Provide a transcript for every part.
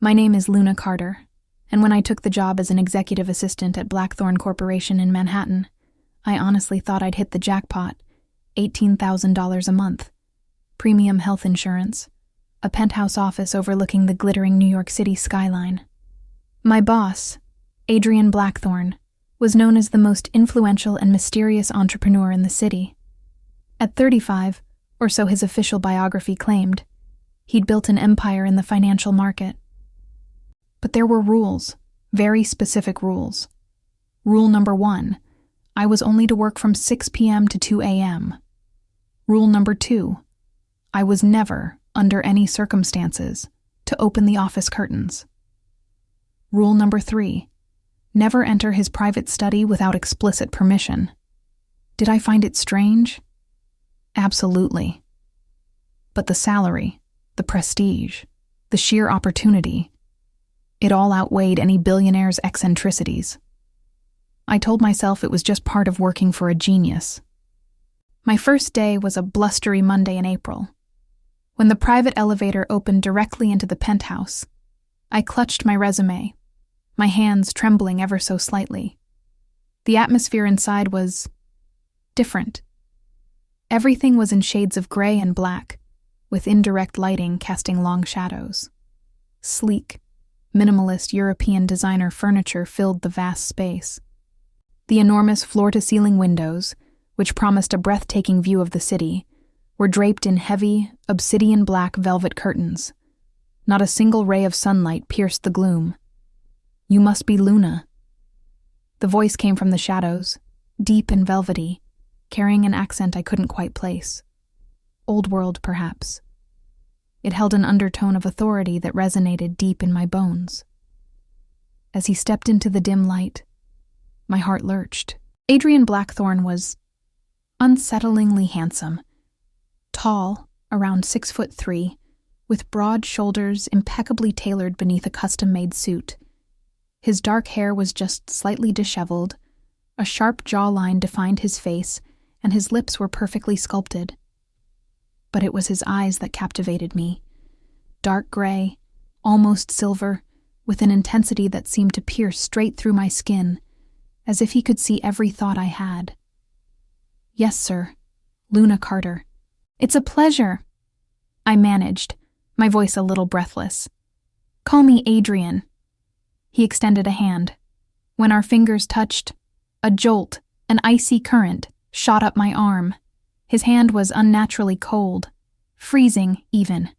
My name is Luna Carter, and when I took the job as an executive assistant at Blackthorn Corporation in Manhattan, I honestly thought I'd hit the jackpot. $18,000 a month, premium health insurance, a penthouse office overlooking the glittering New York City skyline. My boss, Adrian Blackthorn, was known as the most influential and mysterious entrepreneur in the city. At 35, or so his official biography claimed, he'd built an empire in the financial market. But there were rules, very specific rules. Rule number 1, I was only to work from 6 p.m. to 2 a.m. Rule number 2, I was never, under any circumstances, to open the office curtains. Rule number 3, never enter his private study without explicit permission. Did I find it strange? Absolutely. But the salary, the prestige, the sheer opportunity, it all outweighed any billionaire's eccentricities. I told myself it was just part of working for a genius. My first day was a blustery Monday in April. When the private elevator opened directly into the penthouse, I clutched my resume, my hands trembling ever so slightly. The atmosphere inside was different. Everything was in shades of gray and black, with indirect lighting casting long shadows. Sleek, minimalist European designer furniture filled the vast space. The enormous floor-to-ceiling windows, which promised a breathtaking view of the city, were draped in heavy, obsidian-black velvet curtains. Not a single ray of sunlight pierced the gloom. "You must be Luna." The voice came from the shadows, deep and velvety, carrying an accent I couldn't quite place. Old world, perhaps. It held an undertone of authority that resonated deep in my bones. As he stepped into the dim light, my heart lurched. Adrian Blackthorn was unsettlingly handsome. Tall, around 6'3", with broad shoulders impeccably tailored beneath a custom-made suit. His dark hair was just slightly disheveled, a sharp jawline defined his face, and his lips were perfectly sculpted. But it was his eyes that captivated me. Dark gray, almost silver, with an intensity that seemed to pierce straight through my skin, as if he could see every thought I had. "Yes, sir. Luna Carter." "It's a pleasure," I managed, my voice a little breathless. "Call me Adrian." He extended a hand. When our fingers touched, a jolt, an icy current, shot up my arm. His hand was unnaturally cold, freezing even.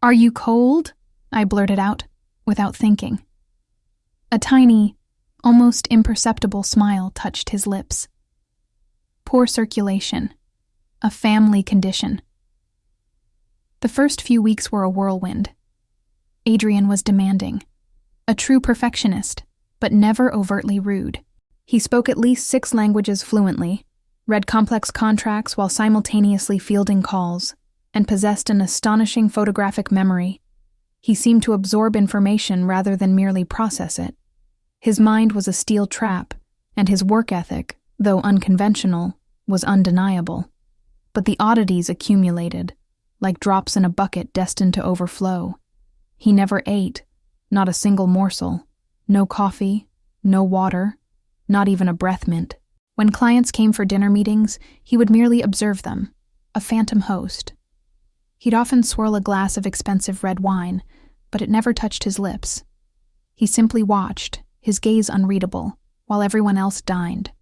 "Are you cold?" I blurted out, without thinking. A tiny, almost imperceptible smile touched his lips. Poor circulation. A family condition. The first few weeks were a whirlwind. Adrian was demanding. A true perfectionist, but never overtly rude. He spoke at least 6 languages fluently, read complex contracts while simultaneously fielding calls, and possessed an astonishing photographic memory. He seemed to absorb information rather than merely process it. His mind was a steel trap, and his work ethic, though unconventional, was undeniable. But the oddities accumulated, like drops in a bucket destined to overflow. He never ate, not a single morsel, no coffee, no water, not even a breath mint. When clients came for dinner meetings, he would merely observe them, a phantom host. He'd often swirl a glass of expensive red wine, but it never touched his lips. He simply watched, his gaze unreadable, while everyone else dined.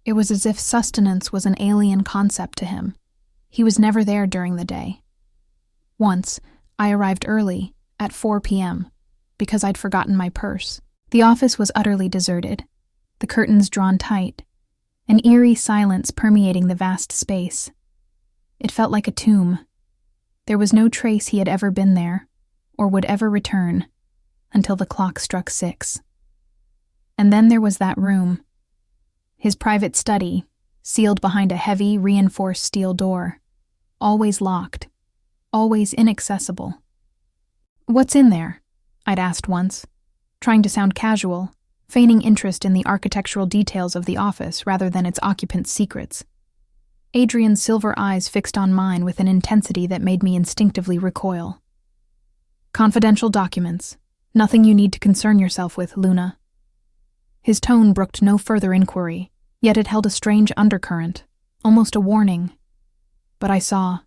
It was as if sustenance was an alien concept to him. He was never there during the day. Once, I arrived early, at 4 p.m., because I'd forgotten my purse. The office was utterly deserted, the curtains drawn tight, an eerie silence permeating the vast space. It felt like a tomb. There was no trace he had ever been there, or would ever return, until the clock struck 6. And then there was that room. His private study, sealed behind a heavy, reinforced steel door. Always locked. Always inaccessible. "What's in there?" I'd asked once, trying to sound casual, feigning interest in the architectural details of the office rather than its occupants' secrets. Adrian's silver eyes fixed on mine with an intensity that made me instinctively recoil. Confidential documents. Nothing you need to concern yourself with, Luna. His tone brooked no further inquiry, yet it held a strange undercurrent, almost a warning. But I saw.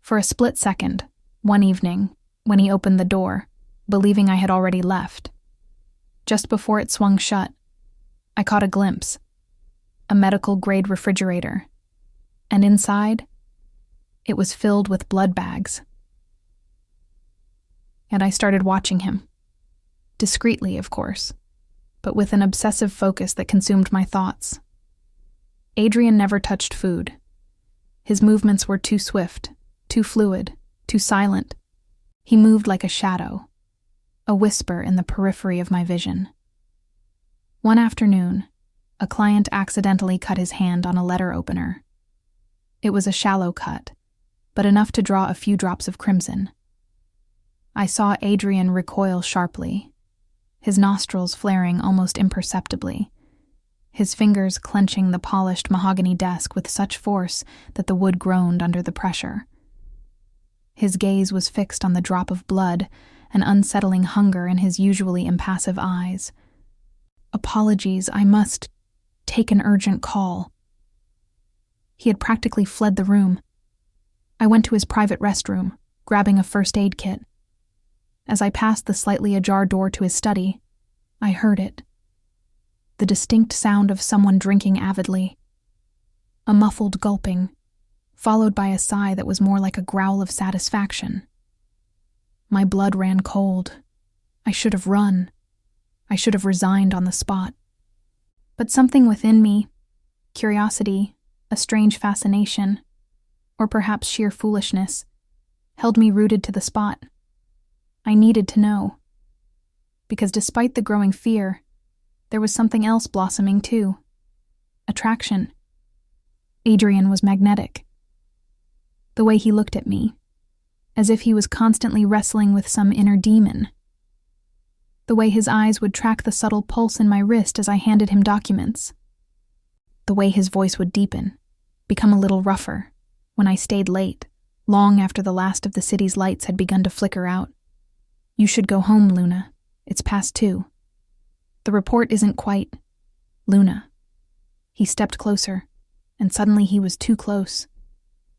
For a split second, one evening, when he opened the door, believing I had already left. Just before it swung shut, I caught a glimpse. A medical-grade refrigerator. And inside, it was filled with blood bags. And I started watching him. Discreetly, of course, but with an obsessive focus that consumed my thoughts. Adrian never touched food. His movements were too swift, too fluid, too silent. He moved like a shadow, a whisper in the periphery of my vision. One afternoon, a client accidentally cut his hand on a letter opener. It was a shallow cut, but enough to draw a few drops of crimson. I saw Adrian recoil sharply, his nostrils flaring almost imperceptibly, his fingers clenching the polished mahogany desk with such force that the wood groaned under the pressure. His gaze was fixed on the drop of blood, an unsettling hunger in his usually impassive eyes. Apologies, I must take an urgent call. He had practically fled the room. I went to his private restroom, grabbing a first aid kit. As I passed the slightly ajar door to his study, I heard it. The distinct sound of someone drinking avidly. A muffled gulping, followed by a sigh that was more like a growl of satisfaction. My blood ran cold. I should have run. I should have resigned on the spot. But something within me, curiosity, a strange fascination, or perhaps sheer foolishness, held me rooted to the spot. I needed to know. Because despite the growing fear, there was something else blossoming too. Attraction. Adrian was magnetic. The way he looked at me, as if he was constantly wrestling with some inner demon. The way his eyes would track the subtle pulse in my wrist as I handed him documents. The way his voice would deepen, become a little rougher, when I stayed late, long after the last of the city's lights had begun to flicker out. You should go home, Luna. It's past 2. The report isn't quite... Luna. He stepped closer, and suddenly he was too close.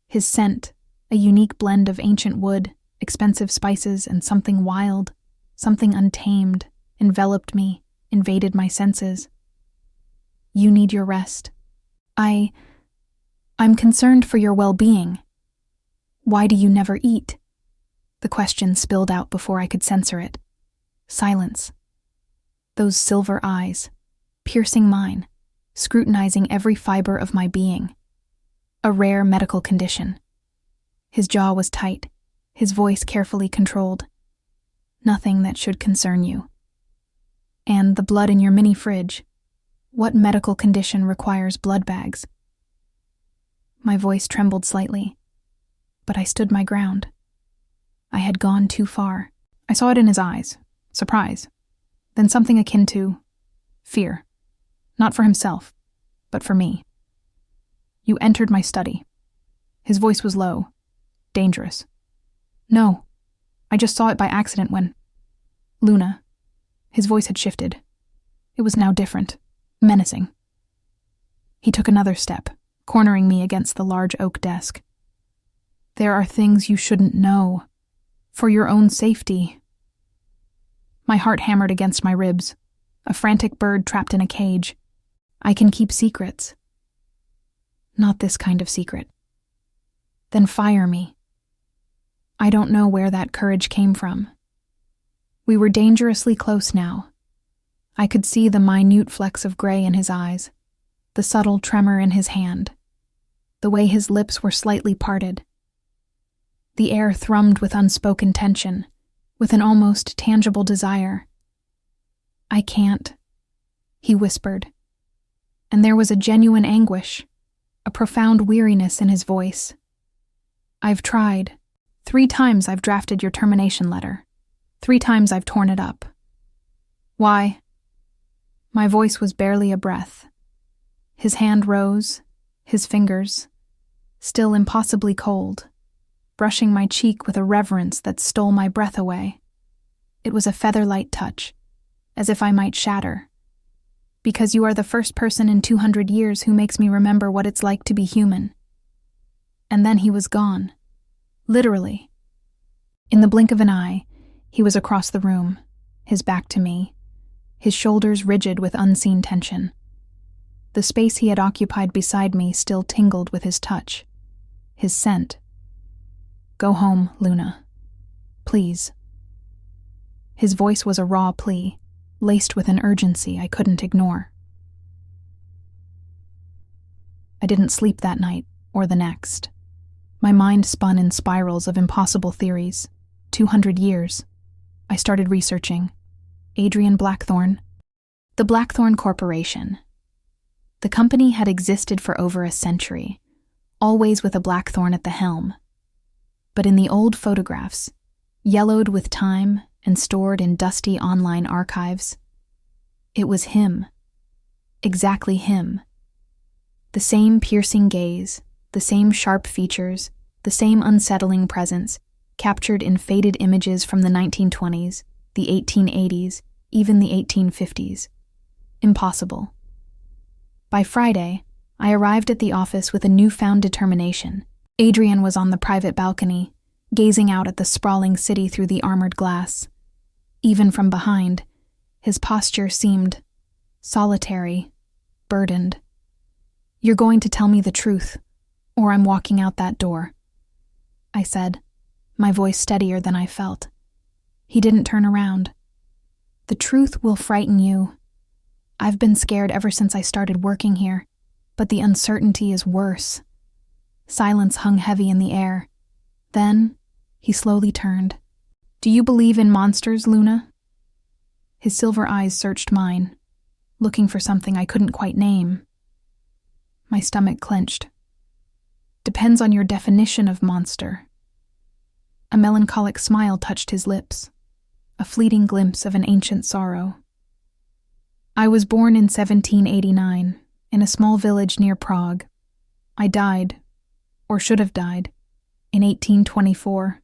His scent, a unique blend of ancient wood, expensive spices, and something wild, something untamed, enveloped me, invaded my senses. You need your rest. I'm concerned for your well-being. Why do you never eat? The question spilled out before I could censor it. Silence. Those silver eyes, piercing mine, scrutinizing every fiber of my being. A rare medical condition. His jaw was tight, his voice carefully controlled. Nothing that should concern you. And the blood in your mini fridge. What medical condition requires blood bags? My voice trembled slightly, but I stood my ground. I had gone too far. I saw it in his eyes. Surprise. Then something akin to fear. Not for himself, but for me. You entered my study. His voice was low. Dangerous. No. I just saw it by accident when... Luna. His voice had shifted. It was now different. Menacing. He took another step, cornering me against the large oak desk. There are things you shouldn't know. For your own safety. My heart hammered against my ribs. A frantic bird trapped in a cage. I can keep secrets. Not this kind of secret. Then fire me. I don't know where that courage came from. We were dangerously close now. I could see the minute flecks of gray in his eyes, the subtle tremor in his hand, the way his lips were slightly parted. The air thrummed with unspoken tension, with an almost tangible desire. I can't, he whispered, and there was a genuine anguish, a profound weariness in his voice. I've tried. 3 times I've drafted your termination letter. 3 times I've torn it up. Why? My voice was barely a breath. His hand rose, his fingers, still impossibly cold, brushing my cheek with a reverence that stole my breath away. It was a feather-light touch, as if I might shatter. Because you are the first person in 200 years who makes me remember what it's like to be human. And then he was gone. Literally. In the blink of an eye, he was across the room, his back to me, his shoulders rigid with unseen tension. The space he had occupied beside me still tingled with his touch, his scent. Go home, Luna. Please. His voice was a raw plea, laced with an urgency I couldn't ignore. I didn't sleep that night, or the next. My mind spun in spirals of impossible theories. 200 years. I started researching. Adrian Blackthorn. The Blackthorn Corporation. The company had existed for over a century, always with a blackthorn at the helm. But in the old photographs, yellowed with time and stored in dusty online archives, it was him. Exactly him. The same piercing gaze, the same sharp features, the same unsettling presence, captured in faded images from the 1920s, the 1880s, even the 1850s. Impossible. By Friday, I arrived at the office with a newfound determination. Adrian was on the private balcony, gazing out at the sprawling city through the armored glass. Even from behind, his posture seemed solitary, burdened. You're going to tell me the truth, or I'm walking out that door, I said, my voice steadier than I felt. He didn't turn around. The truth will frighten you. I've been scared ever since I started working here, but the uncertainty is worse. Silence hung heavy in the air. Then, he slowly turned. Do you believe in monsters, Luna? His silver eyes searched mine, looking for something I couldn't quite name. My stomach clenched. Depends on your definition of monster. A melancholic smile touched his lips, a fleeting glimpse of an ancient sorrow. I was born in 1789, in a small village near Prague. I died, or should have died, in 1824,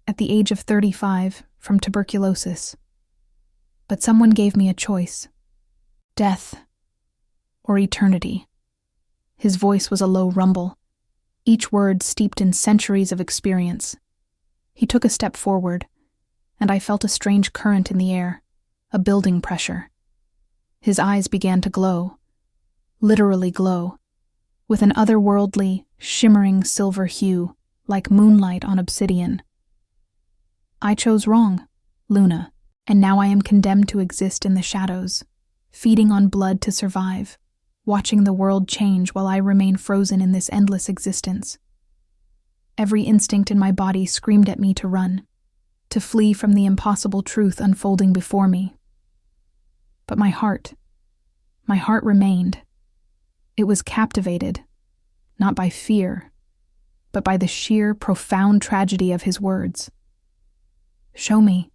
at the age of 35, from tuberculosis. But someone gave me a choice. Death, or eternity. His voice was a low rumble, each word steeped in centuries of experience. He took a step forward, and I felt a strange current in the air, a building pressure. His eyes began to glow, literally glow, with an otherworldly, shimmering silver hue, like moonlight on obsidian. I chose wrong, Luna, and now I am condemned to exist in the shadows, feeding on blood to survive, watching the world change while I remain frozen in this endless existence. Every instinct in my body screamed at me to run, to flee from the impossible truth unfolding before me. But my heart remained. It was captivated, not by fear, but by the sheer, profound tragedy of his words. Show me,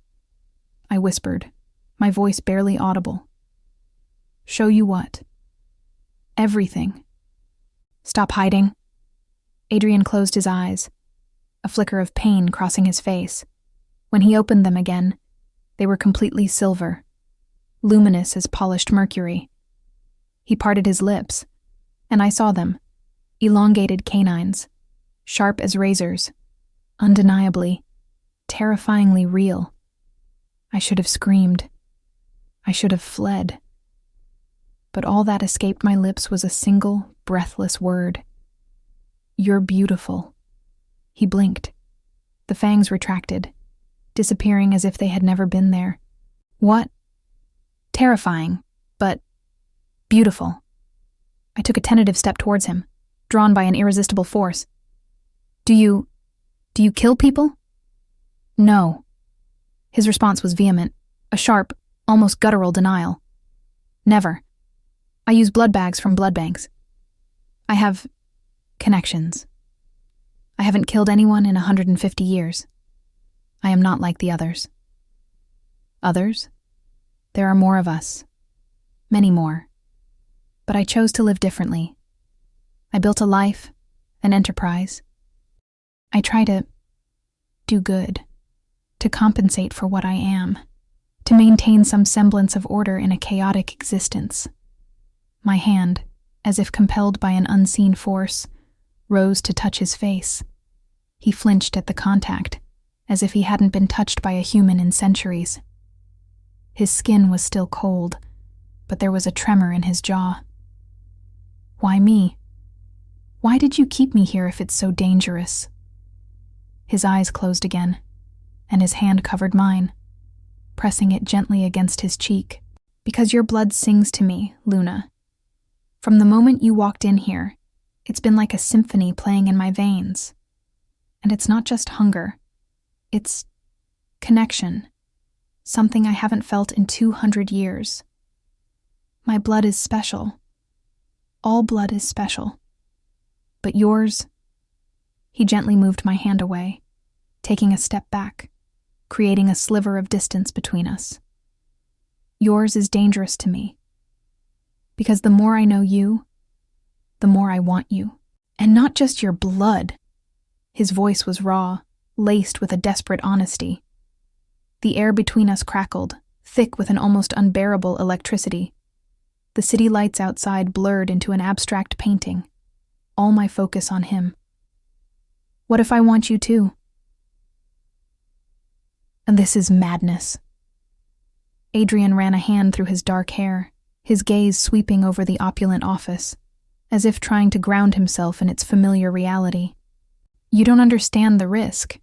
I whispered, my voice barely audible. Show you what? Everything. Stop hiding. Adrian closed his eyes, a flicker of pain crossing his face. When he opened them again, they were completely silver, luminous as polished mercury. He parted his lips, and I saw them, elongated canines, sharp as razors, undeniably, terrifyingly real. I should have screamed. I should have fled. But all that escaped my lips was a single, breathless word. You're beautiful. He blinked. The fangs retracted, disappearing as if they had never been there. What? Terrifying, but beautiful. I took a tentative step towards him, drawn by an irresistible force. Do you kill people? No. His response was vehement, a sharp, almost guttural denial. Never. I use blood bags from blood banks. I have connections. I haven't killed anyone in 150 years. I am not like the others. Others? There are more of us. Many more. But I chose to live differently. I built a life, an enterprise. I try to do good, to compensate for what I am. to maintain some semblance of order in a chaotic existence. My hand, as if compelled by an unseen force, rose to touch his face. He flinched at the contact, as if he hadn't been touched by a human in centuries. His skin was still cold, but there was a tremor in his jaw. Why me? Why did you keep me here if it's so dangerous? His eyes closed again, and his hand covered mine, pressing it gently against his cheek. Because your blood sings to me, Luna. From the moment you walked in here, it's been like a symphony playing in my veins. And it's not just hunger. It's connection. Something I haven't felt in 200 years. My blood is special. All blood is special. But yours... He gently moved my hand away, taking a step back, creating a sliver of distance between us. Yours is dangerous to me. Because the more I know you, the more I want you. And not just your blood. His voice was raw, laced with a desperate honesty. The air between us crackled, thick with an almost unbearable electricity. The city lights outside blurred into an abstract painting, all my focus on him. What if I want you too? And this is madness. Adrian ran a hand through his dark hair, his gaze sweeping over the opulent office, as if trying to ground himself in its familiar reality. You don't understand the risk.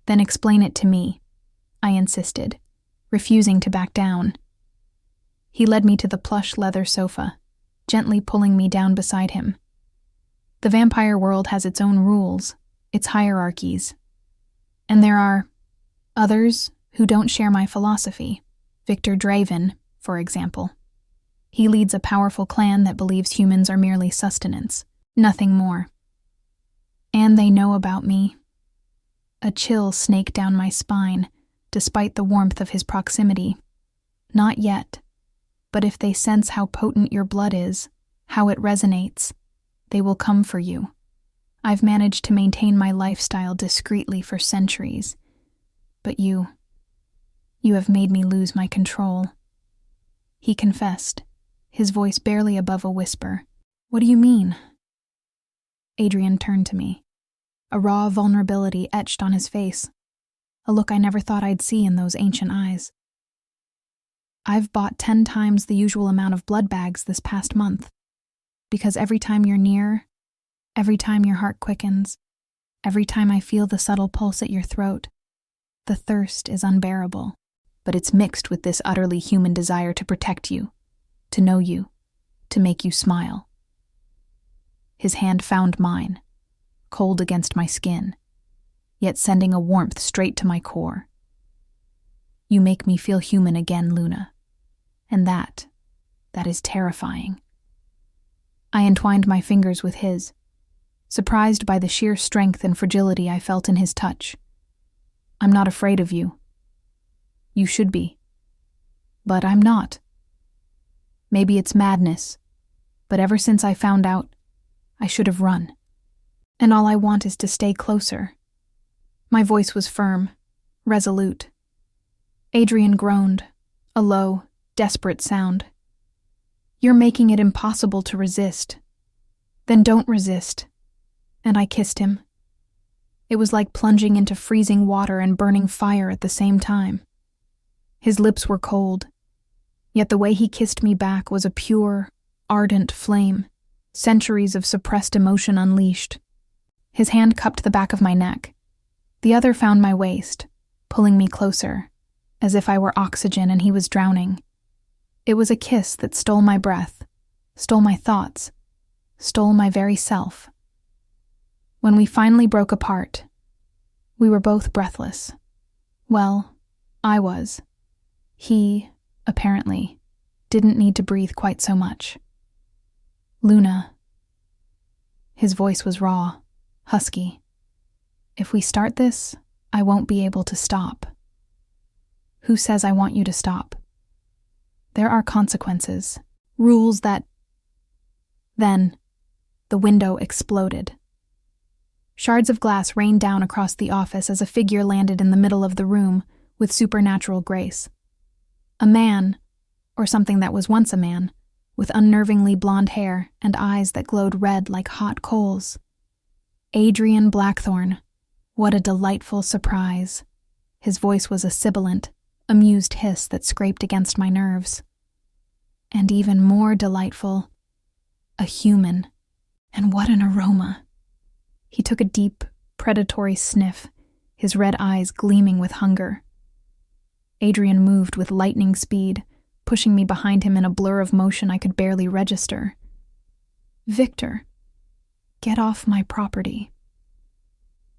Then explain it to me, I insisted, refusing to back down. He led me to the plush leather sofa, gently pulling me down beside him. The vampire world has its own rules, its hierarchies. And there are others who don't share my philosophy. Victor Draven, for example. He leads a powerful clan that believes humans are merely sustenance, nothing more. And they know about me. A chill snaked down my spine, despite the warmth of his proximity. Not yet, but if they sense how potent your blood is, how it resonates, they will come for you. I've managed to maintain my lifestyle discreetly for centuries, but you have made me lose my control. He confessed, his voice barely above a whisper. What do you mean? Adrian turned to me, a raw vulnerability etched on his face, a look I never thought I'd see in those ancient eyes. I've bought 10 times the usual amount of blood bags this past month, because every time you're near, every time your heart quickens, every time I feel the subtle pulse at your throat, the thirst is unbearable, but it's mixed with this utterly human desire to protect you, to know you, to make you smile. His hand found mine, cold against my skin, yet sending a warmth straight to my core. You make me feel human again, Luna, and that is terrifying. I entwined my fingers with his, surprised by the sheer strength and fragility I felt in his touch. I'm not afraid of you. You should be. But I'm not. Maybe it's madness, but ever since I found out, I should have run. And all I want is to stay closer. My voice was firm, resolute. Adrian groaned, a low, desperate sound. You're making it impossible to resist. Then don't resist. And I kissed him. It was like plunging into freezing water and burning fire at the same time. His lips were cold, yet the way he kissed me back was a pure, ardent flame, centuries of suppressed emotion unleashed. His hand cupped the back of my neck. The other found my waist, pulling me closer, as if I were oxygen and he was drowning. It was a kiss that stole my breath, stole my thoughts, stole my very self. When we finally broke apart, we were both breathless. Well, I was. He, apparently, didn't need to breathe quite so much. Luna. His voice was raw, husky. If we start this, I won't be able to stop. Who says I want you to stop? There are consequences, rules that... Then, the window exploded. Shards of glass rained down across the office as a figure landed in the middle of the room with supernatural grace. A man, or something that was once a man, with unnervingly blonde hair and eyes that glowed red like hot coals. Adrian Blackthorn. What a delightful surprise. His voice was a sibilant, amused hiss that scraped against my nerves. And even more delightful, a human. And what an aroma. He took a deep, predatory sniff, his red eyes gleaming with hunger. Adrian moved with lightning speed, pushing me behind him in a blur of motion I could barely register. "Victor, get off my property."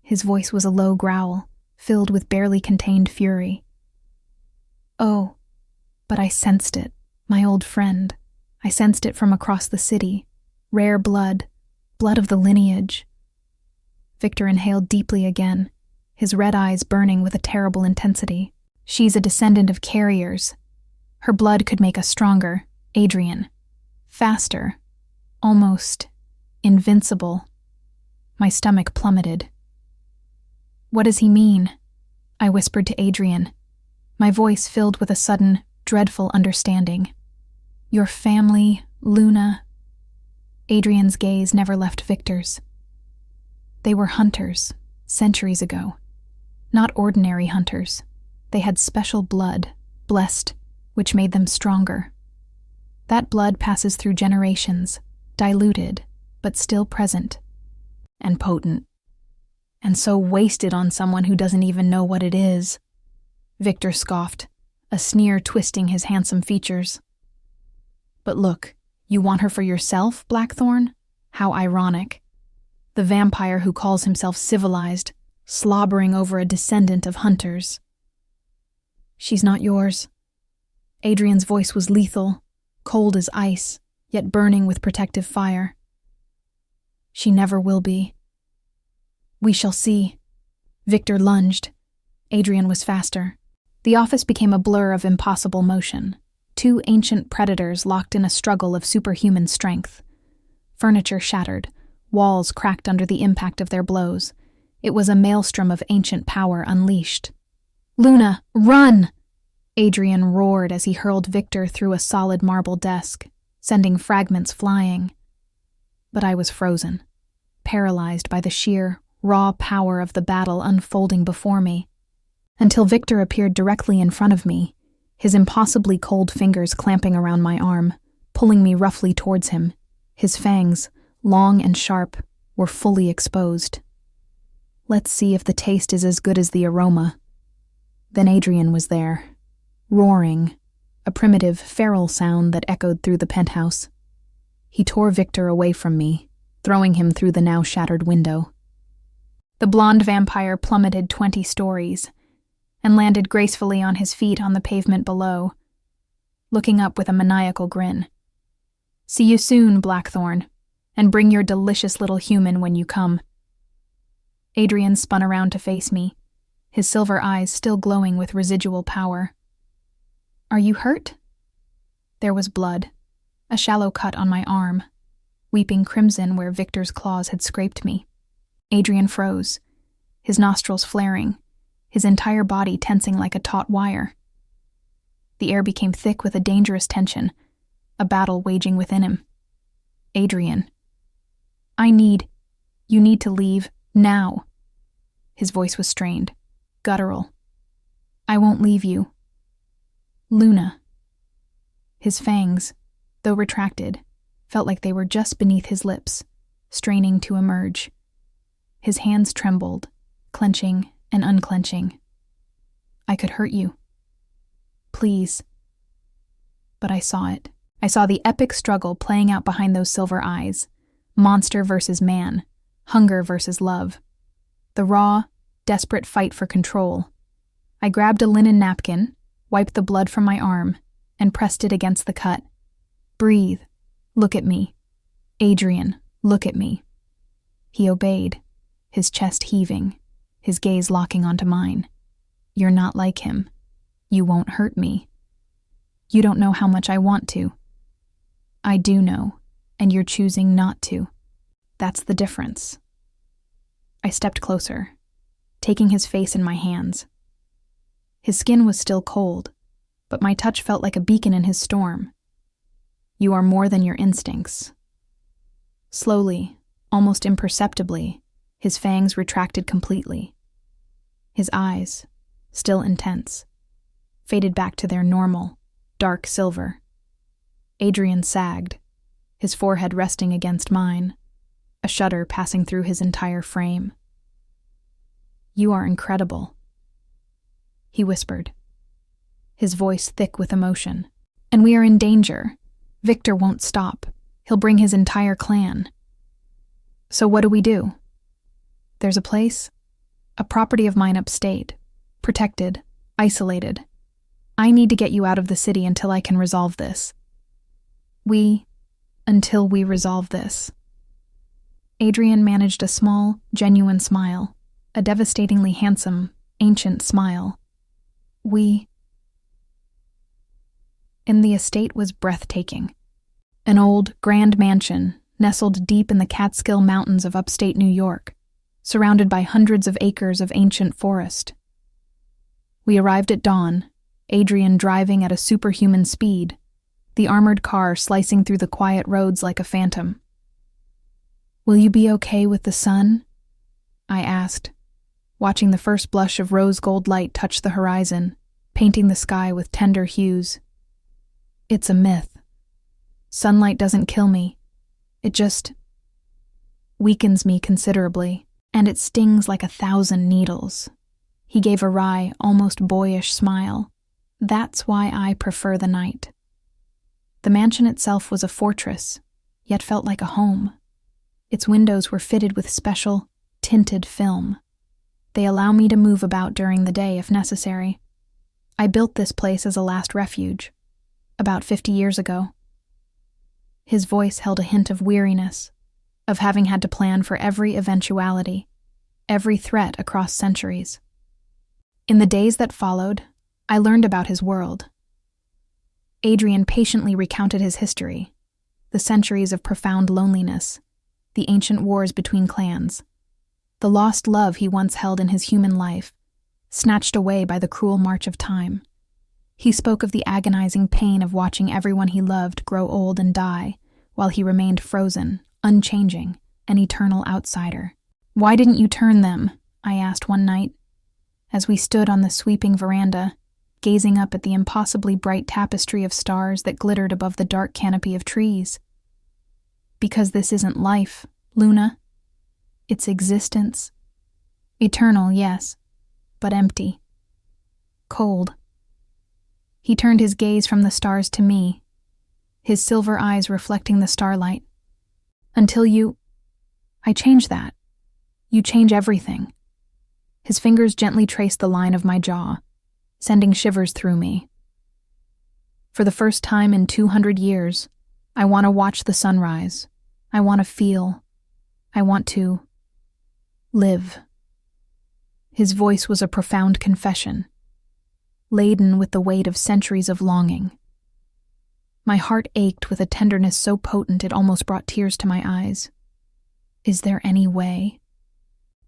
His voice was a low growl, filled with barely contained fury. Oh, but I sensed it, my old friend. I sensed it from across the city. Rare blood, blood of the lineage. Victor inhaled deeply again, his red eyes burning with a terrible intensity. "She's a descendant of carriers. Her blood could make us stronger, Adrian. Faster. Almost invincible." My stomach plummeted. "What does he mean?" I whispered to Adrian, my voice filled with a sudden, dreadful understanding. "Your family, Luna." Adrian's gaze never left Victor's. "They were hunters, centuries ago. Not ordinary hunters. They had special blood, blessed, which made them stronger. That blood passes through generations, diluted, but still present. And potent. And so wasted on someone who doesn't even know what it is." Victor scoffed, a sneer twisting his handsome features. "But look, you want her for yourself, Blackthorn? How ironic. The vampire who calls himself civilized, slobbering over a descendant of hunters." "She's not yours." Adrian's voice was lethal, cold as ice, yet burning with protective fire. "She never will be." "We shall see." Victor lunged. Adrian was faster. The office became a blur of impossible motion. Two ancient predators locked in a struggle of superhuman strength. Furniture shattered, walls cracked under the impact of their blows. It was a maelstrom of ancient power unleashed. "Luna, run!" Adrian roared as he hurled Victor through a solid marble desk, sending fragments flying. But I was frozen, paralyzed by the sheer, raw power of the battle unfolding before me, until Victor appeared directly in front of me, his impossibly cold fingers clamping around my arm, pulling me roughly towards him. His fangs, long and sharp, were fully exposed. Let's see if the taste is as good as the aroma. Then Adrian was there, roaring, a primitive, feral sound that echoed through the penthouse. He tore Victor away from me, throwing him through the now shattered window. The blonde vampire plummeted 20 stories and landed gracefully on his feet on the pavement below, looking up with a maniacal grin. "See you soon, Blackthorn, and bring your delicious little human when you come." Adrian spun around to face me, his silver eyes still glowing with residual power. "Are you hurt?" There was blood, a shallow cut on my arm, weeping crimson where Victor's claws had scraped me. Adrian froze, his nostrils flaring, his entire body tensing like a taut wire. The air became thick with a dangerous tension, a battle waging within him. "Adrian, you need to leave, now." His voice was strained, guttural. "I won't leave you." "Luna." His fangs, though retracted, felt like they were just beneath his lips, straining to emerge. His hands trembled, clenching and unclenching. "I could hurt you. Please." But I saw it. I saw the epic struggle playing out behind those silver eyes. Monster versus man, hunger versus love. The raw, desperate fight for control. I grabbed a linen napkin, wiped the blood from my arm, and pressed it against the cut. "Breathe. Look at me. Adrian, look at me." He obeyed, his chest heaving, his gaze locking onto mine. "You're not like him. You won't hurt me. You don't know how much I want to. I do know, and you're choosing not to. That's the difference." I stepped closer, taking his face in my hands. His skin was still cold, but my touch felt like a beacon in his storm. You are more than your instincts. Slowly, almost imperceptibly, his fangs retracted completely. His eyes, still intense, faded back to their normal, dark silver. Adrian sagged, his forehead resting against mine, a shudder passing through his entire frame. You are incredible, he whispered, his voice thick with emotion. And we are in danger. Victor won't stop. He'll bring his entire clan. So what do? There's a place, a property of mine upstate, protected, isolated. I need to get you out of the city until I can resolve this. Until we resolve this. Adrian managed a small, genuine smile, a devastatingly handsome, ancient smile. And the estate was breathtaking. An old, grand mansion nestled deep in the Catskill Mountains of upstate New York, surrounded by hundreds of acres of ancient forest. We arrived at dawn, Adrian driving at a superhuman speed, the armored car slicing through the quiet roads like a phantom. Will you be okay with the sun? I asked, watching the first blush of rose gold light touch the horizon, painting the sky with tender hues. It's a myth. Sunlight doesn't kill me. It just weakens me considerably, and it stings like 1,000 needles. He gave a wry, almost boyish smile. That's why I prefer the night. The mansion itself was a fortress, yet felt like a home. Its windows were fitted with special, tinted film. They allow me to move about during the day if necessary. I built this place as a last refuge, about 50 years ago. His voice held a hint of weariness, of having had to plan for every eventuality, every threat across centuries. In the days that followed, I learned about his world. Adrian patiently recounted his history, the centuries of profound loneliness, the ancient wars between clans, the lost love he once held in his human life, snatched away by the cruel march of time. He spoke of the agonizing pain of watching everyone he loved grow old and die, while he remained frozen, unchanging, an eternal outsider. Why didn't you turn them? I asked one night, as we stood on the sweeping veranda, gazing up at the impossibly bright tapestry of stars that glittered above the dark canopy of trees. Because this isn't life, Luna. It's existence. Eternal, yes, but empty. Cold. He turned his gaze from the stars to me, his silver eyes reflecting the starlight. Until you... I change that. You change everything. His fingers gently traced the line of my jaw, sending shivers through me. For the first time in 200 years, I want to watch the sunrise. I want to feel. I want to... live. His voice was a profound confession, laden with the weight of centuries of longing. My heart ached with a tenderness so potent it almost brought tears to my eyes. Is there any way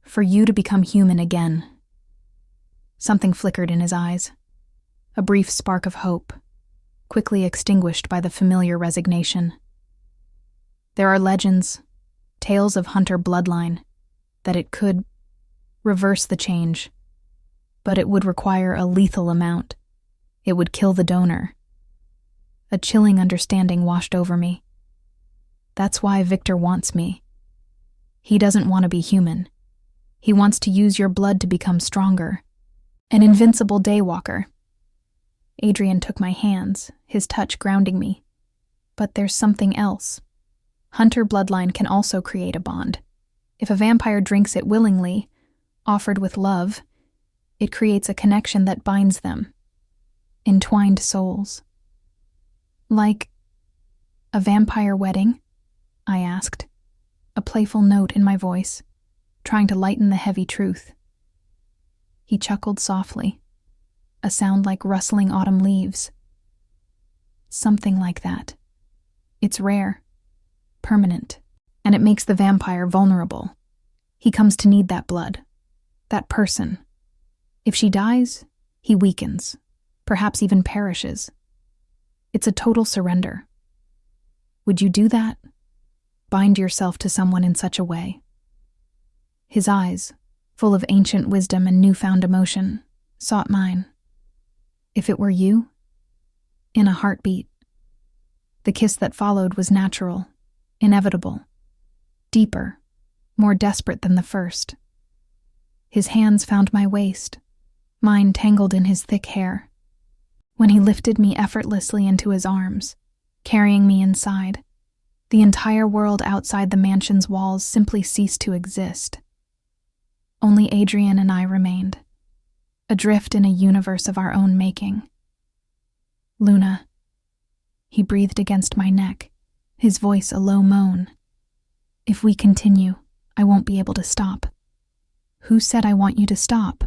for you to become human again? Something flickered in his eyes, a brief spark of hope, quickly extinguished by the familiar resignation. There are legends, tales of hunter bloodline, that it could reverse the change, but it would require a lethal amount. It would kill the donor. A chilling understanding washed over me. That's why Victor wants me. He doesn't want to be human. He wants to use your blood to become stronger. An invincible daywalker. Adrian took my hands, his touch grounding me. But there's something else. Hunter bloodline can also create a bond. If a vampire drinks it willingly, offered with love, it creates a connection that binds them. Entwined souls. Like a vampire wedding? I asked, a playful note in my voice, trying to lighten the heavy truth. He chuckled softly, a sound like rustling autumn leaves. Something like that. It's rare, permanent, and it makes the vampire vulnerable. He comes to need that blood, that person. If she dies, he weakens. perhaps even perishes. It's a total surrender. Would you do that? Bind yourself to someone in such a way? His eyes, full of ancient wisdom and newfound emotion, sought mine. If it were you? In a heartbeat. The kiss that followed was natural, inevitable, deeper, more desperate than the first. His hands found my waist, mine tangled in his thick hair. When he lifted me effortlessly into his arms, carrying me inside, the entire world outside the mansion's walls simply ceased to exist. Only Adrian and I remained, adrift in a universe of our own making. Luna. He breathed against my neck, his voice a low moan. If we continue, I won't be able to stop. Who said I want you to stop?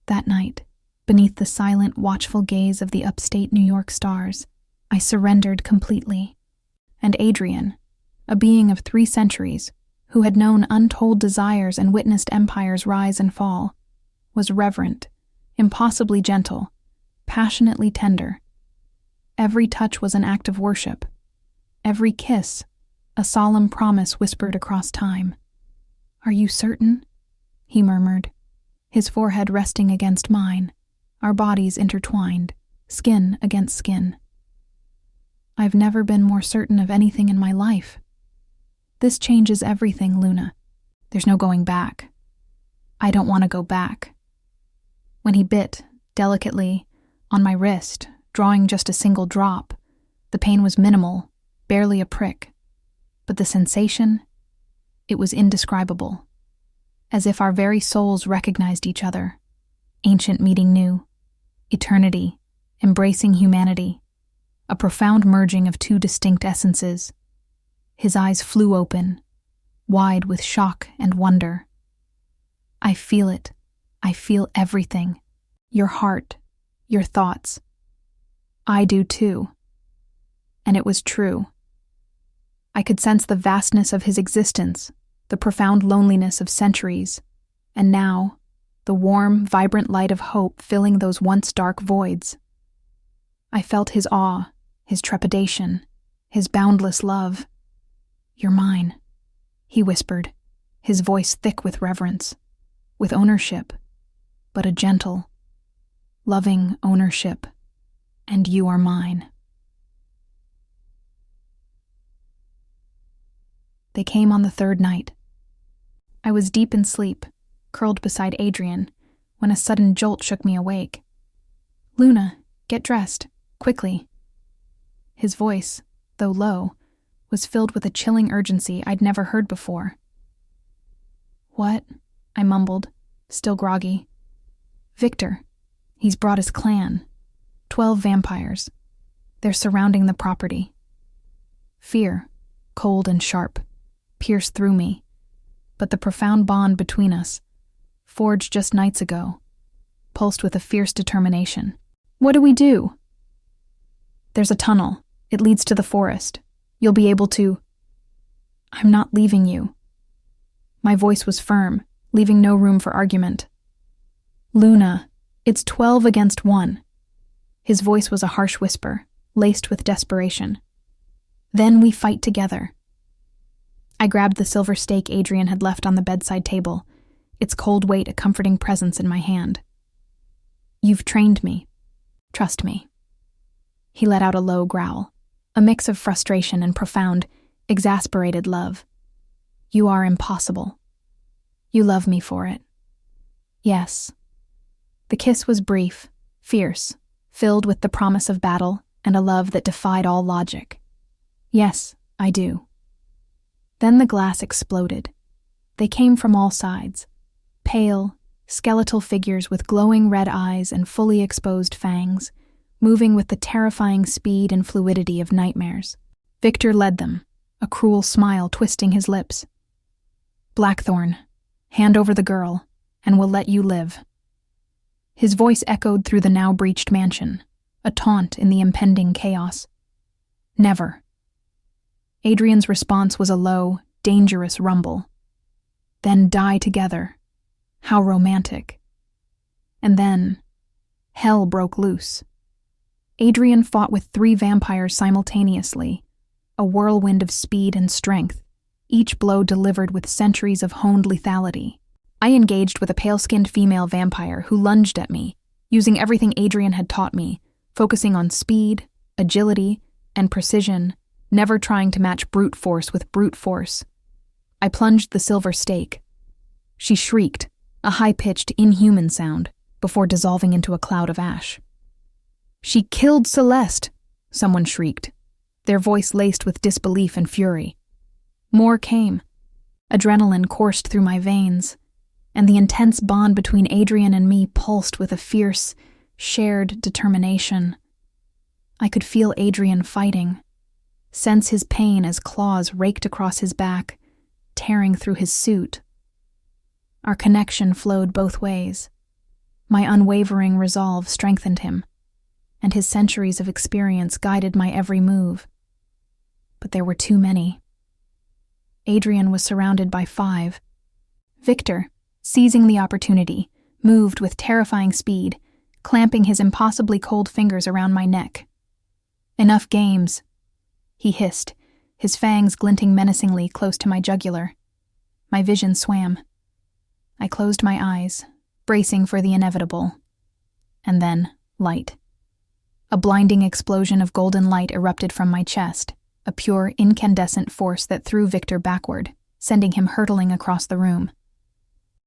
That night, beneath the silent, watchful gaze of the upstate New York stars, I surrendered completely. And Adrian, a being of 3 centuries, who had known untold desires and witnessed empires rise and fall, was reverent, impossibly gentle, passionately tender. Every touch was an act of worship. Every kiss, a solemn promise whispered across time. "Are you certain?" he murmured, his forehead resting against mine, our bodies intertwined, skin against skin. I've never been more certain of anything in my life. This changes everything, Luna. There's no going back. I don't want to go back. When he bit, delicately, on my wrist, drawing just a single drop, the pain was minimal, barely a prick. But the sensation, it was indescribable. As if our very souls recognized each other. Ancient meeting new. Eternity, embracing humanity. A profound merging of 2 distinct essences. His eyes flew open, wide with shock and wonder. I feel it. I feel everything. Your heart, your thoughts. I do too. And it was true. I could sense the vastness of his existence, the profound loneliness of centuries, and now, the warm, vibrant light of hope filling those once dark voids. I felt his awe, his trepidation, his boundless love. "You're mine," he whispered, his voice thick with reverence, with ownership, but a gentle, loving ownership, and you are mine. They came on the 3rd night. I was deep in sleep, curled beside Adrian, when a sudden jolt shook me awake. "Luna, get dressed, quickly." His voice, though low, was filled with a chilling urgency I'd never heard before. "What?" I mumbled, still groggy. "Victor. He's brought his clan. 12 vampires. They're surrounding the property." Fear, cold and sharp, pierced through me, but the profound bond between us, forged just nights ago, pulsed with a fierce determination. "What do we do?" "There's a tunnel. It leads to the forest. You'll be able to—" "I'm not leaving you." My voice was firm, leaving no room for argument. "Luna, it's 12 against 1. His voice was a harsh whisper, laced with desperation. "Then we fight together." I grabbed the silver stake Adrian had left on the bedside table, its cold weight a comforting presence in my hand. "You've trained me. Trust me." He let out a low growl, a mix of frustration and profound, exasperated love. "You are impossible. You love me for it." "Yes." The kiss was brief, fierce, filled with the promise of battle and a love that defied all logic. "Yes, I do." Then the glass exploded. They came from all sides. Pale, skeletal figures with glowing red eyes and fully exposed fangs, moving with the terrifying speed and fluidity of nightmares. Victor led them, a cruel smile twisting his lips. "Blackthorn, hand over the girl, and we'll let you live." His voice echoed through the now breached mansion, a taunt in the impending chaos. "Never." Adrian's response was a low, dangerous rumble. "Then die together. How romantic." And then, Hell broke loose. Adrian fought with 3 vampires simultaneously, a whirlwind of speed and strength, each blow delivered with centuries of honed lethality. I engaged with a pale-skinned female vampire who lunged at me, using everything Adrian had taught me, focusing on speed, agility, and precision, never trying to match brute force with brute force. I plunged the silver stake. She shrieked, a high-pitched, inhuman sound, before dissolving into a cloud of ash. "She killed Celeste!" someone shrieked, their voice laced with disbelief and fury. More came. Adrenaline coursed through my veins, and the intense bond between Adrian and me pulsed with a fierce, shared determination. I could feel Adrian fighting, sense his pain as claws raked across his back, tearing through his suit. Our connection flowed both ways. My unwavering resolve strengthened him, and his centuries of experience guided my every move. But there were too many. Adrian was surrounded by 5. Victor, seizing the opportunity, moved with terrifying speed, clamping his impossibly cold fingers around my neck. "Enough games," he hissed, his fangs glinting menacingly close to my jugular. My vision swam. I closed my eyes, bracing for the inevitable. And then, light. A blinding explosion of golden light erupted from my chest, a pure, incandescent force that threw Victor backward, sending him hurtling across the room.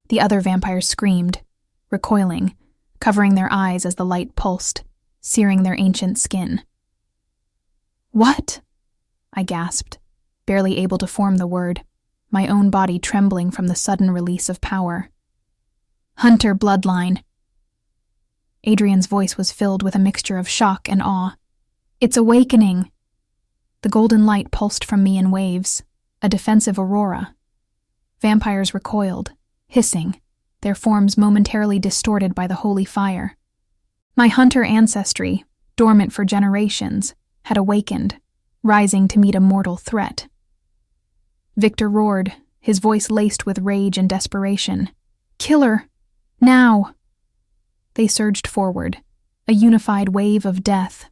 The other vampires screamed, recoiling, covering their eyes as the light pulsed, searing their ancient skin. "What?" I gasped, barely able to form the word, my own body trembling from the sudden release of power. "Hunter bloodline." Adrian's voice was filled with a mixture of shock and awe. "It's awakening." The golden light pulsed from me in waves, a defensive aurora. Vampires recoiled, hissing, their forms momentarily distorted by the holy fire. My hunter ancestry, dormant for generations, had awakened, rising to meet a mortal threat. Victor roared, his voice laced with rage and desperation. "Kill her! Now!" They surged forward, a unified wave of death.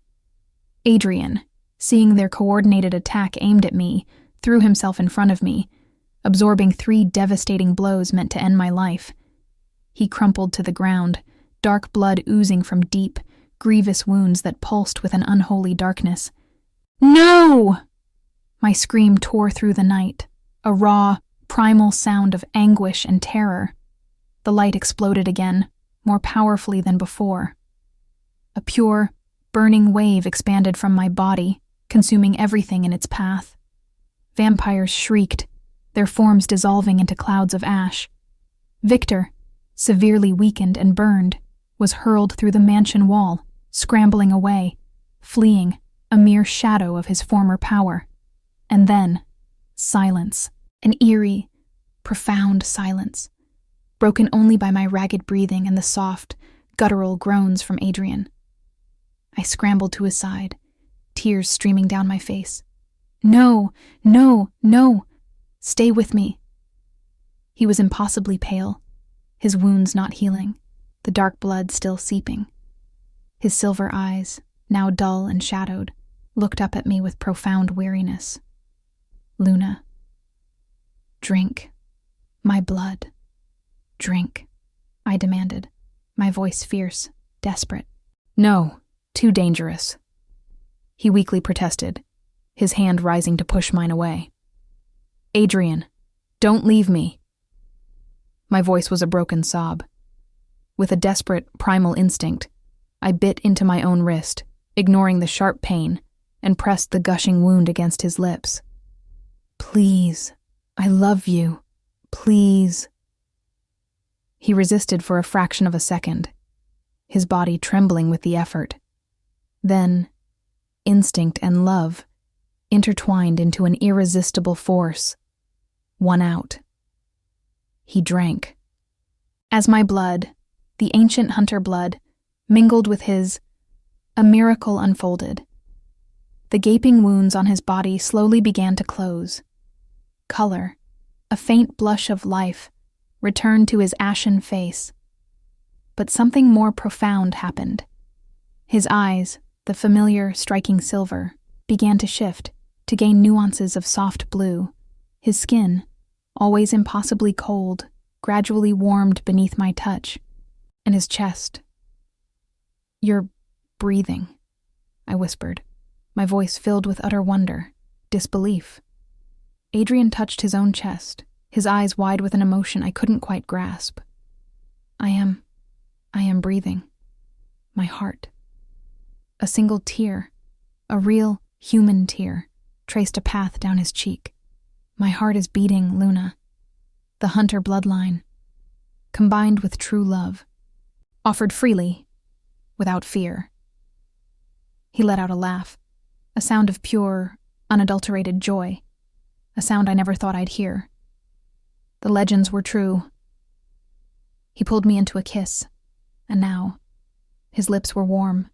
Adrian, seeing their coordinated attack aimed at me, threw himself in front of me, absorbing 3 devastating blows meant to end my life. He crumpled to the ground, dark blood oozing from deep, grievous wounds that pulsed with an unholy darkness. "No!" My scream tore through the night, a raw, primal sound of anguish and terror. The light exploded again, more powerfully than before. A pure, burning wave expanded from my body, consuming everything in its path. Vampires shrieked, their forms dissolving into clouds of ash. Victor, severely weakened and burned, was hurled through the mansion wall, scrambling away, fleeing, a mere shadow of his former power. And then, silence, an eerie, profound silence, broken only by my ragged breathing and the soft, guttural groans from Adrian. I scrambled to his side, tears streaming down my face. "No, no, no! Stay with me." He was impossibly pale, his wounds not healing, the dark blood still seeping. His silver eyes, now dull and shadowed, looked up at me with profound weariness. "Luna, drink my blood. Drink," I demanded, my voice fierce, desperate. "No, too dangerous," he weakly protested, his hand rising to push mine away. "Adrian, don't leave me." My voice was a broken sob. With a desperate, primal instinct, I bit into my own wrist, ignoring the sharp pain, and pressed the gushing wound against his lips. "Please, I love you. Please." He resisted for a fraction of a second, his body trembling with the effort. Then, instinct and love intertwined into an irresistible force, won out. He drank. As my blood, the ancient hunter blood, mingled with his, a miracle unfolded. The gaping wounds on his body slowly began to close. Color, a faint blush of life, returned to his ashen face. But something more profound happened. His eyes, the familiar, striking silver, began to shift, to gain nuances of soft blue. His skin, always impossibly cold, gradually warmed beneath my touch, and his chest. "You're breathing," I whispered, my voice filled with utter wonder, disbelief. Adrian touched his own chest, his eyes wide with an emotion I couldn't quite grasp. I am breathing. My heart. A single tear, a real human tear, traced a path down his cheek. My heart is beating, Luna. The hunter bloodline, combined with true love, offered freely, without fear. He let out a laugh, a sound of pure, unadulterated joy, a sound I never thought I'd hear. The legends were true. He pulled me into a kiss, and now, his lips were warm.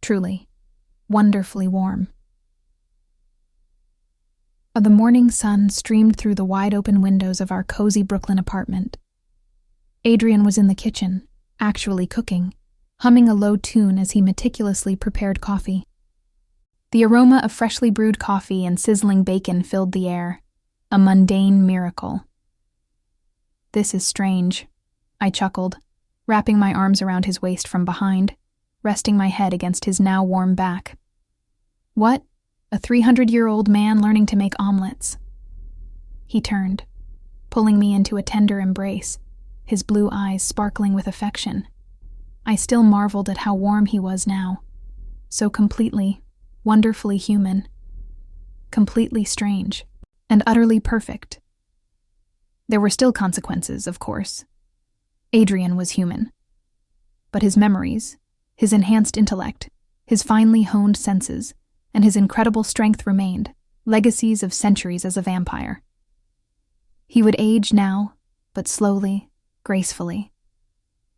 Truly, wonderfully warm. The morning sun streamed through the wide-open windows of our cozy Brooklyn apartment. Adrian was in the kitchen, actually cooking, humming a low tune as he meticulously prepared coffee. The aroma of freshly brewed coffee and sizzling bacon filled the air, a mundane miracle. "This is strange," I chuckled, wrapping my arms around his waist from behind, resting my head against his now warm back. "What? A 300-year-old man learning to make omelets?" He turned, pulling me into a tender embrace, his blue eyes sparkling with affection. I still marveled at how warm he was now, so completely, wonderfully human, completely strange, and utterly perfect. There were still consequences, of course. Adrian was human. But his memories, his enhanced intellect, his finely honed senses, and his incredible strength remained, legacies of centuries as a vampire. He would age now, but slowly, gracefully.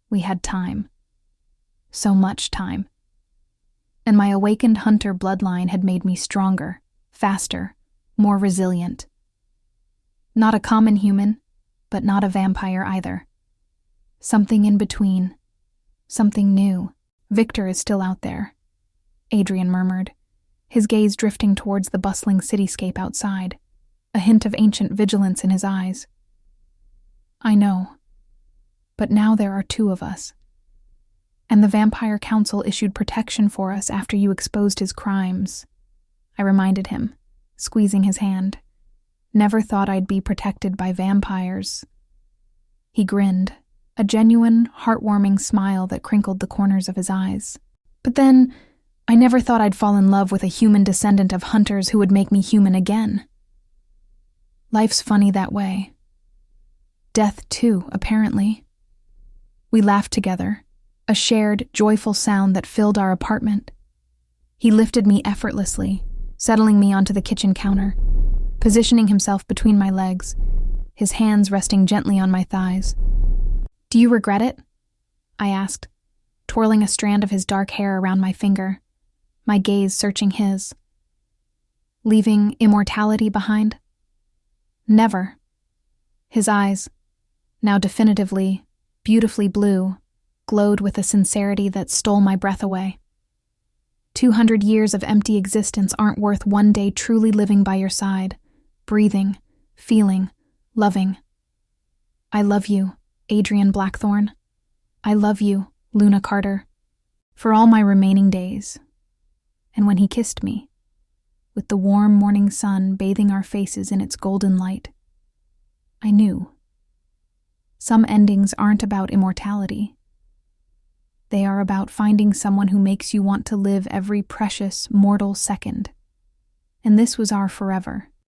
We had time. So much time. And my awakened hunter bloodline had made me stronger, faster, more resilient. Not a common human, but not a vampire either. Something in between. Something new. "Victor is still out there," Adrian murmured, his gaze drifting towards the bustling cityscape outside, a hint of ancient vigilance in his eyes. "I know. But now there are two of us. And the Vampire Council issued protection for us after you exposed his crimes," I reminded him, squeezing his hand. "Never thought I'd be protected by vampires." He grinned, a genuine, heartwarming smile that crinkled the corners of his eyes. "But then, I never thought I'd fall in love with a human descendant of hunters who would make me human again. Life's funny that way. Death, too, apparently." We laughed together, a shared, joyful sound that filled our apartment. He lifted me effortlessly, settling me onto the kitchen counter, positioning himself between my legs, his hands resting gently on my thighs. "Do you regret it?" I asked, twirling a strand of his dark hair around my finger, my gaze searching his. "Leaving immortality behind?" "Never." His eyes, now definitively, beautifully blue, glowed with a sincerity that stole my breath away. 200 years of empty existence aren't worth one day truly living by your side, breathing, feeling, loving. "I love you, Adrian Blackthorn. I love you, Luna Carter, for all my remaining days." And when he kissed me, with the warm morning sun bathing our faces in its golden light, I knew. Some endings aren't about immortality. They are about finding someone who makes you want to live every precious, mortal second. And this was our forever.